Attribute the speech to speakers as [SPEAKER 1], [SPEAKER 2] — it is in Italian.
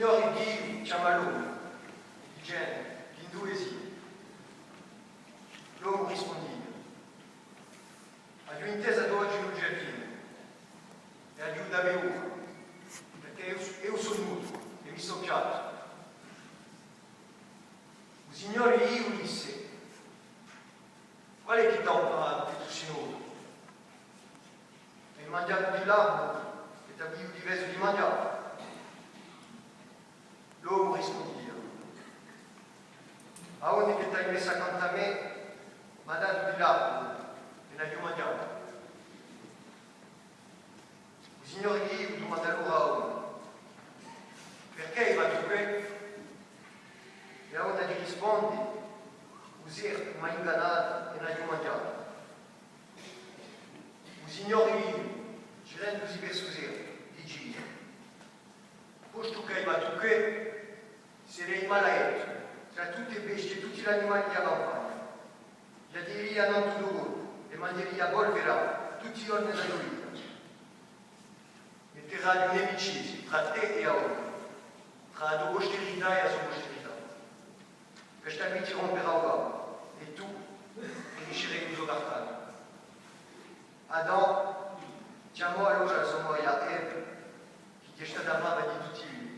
[SPEAKER 1] Signore Dio chiama l'uomo, dicendo, dove sei? L'uomo rispondeva, ho intesa oggi in un giardino e aiutami ora, perché io sono nudo e mi sono piatto. Il Signore io disse, qual è che ti ha parlato che tu sei nudo? Hai mangiato di là e ti avevo diverso di mangiare. L'uomo rispondeva, a ogni che ti hai messo accanto a me, mi ha dato di là e ne ho mangiato. Il Signore Dio domanda allora a uno, perché hai fatto questo? E a uno gli risponde, così mi ha ingannato e ne ho mangiato. Il Signore Dio, girandosi verso sé, dice, posto che hai fatto questo, sarei maledetto tra tutte le bestie e tutti gli animali della campagna. Gli direi non tutto loro e manderei a polvere tutti i giorni della tua vita. Metterai un'amicizia tra te e uomo, tra la tua posterità e la sua posterità. Questa vita ti romperà il capo e tu finiscerai con il tuo cartone. Adam chiamò allora la sua moglie Eve, che è stata amata di tutti i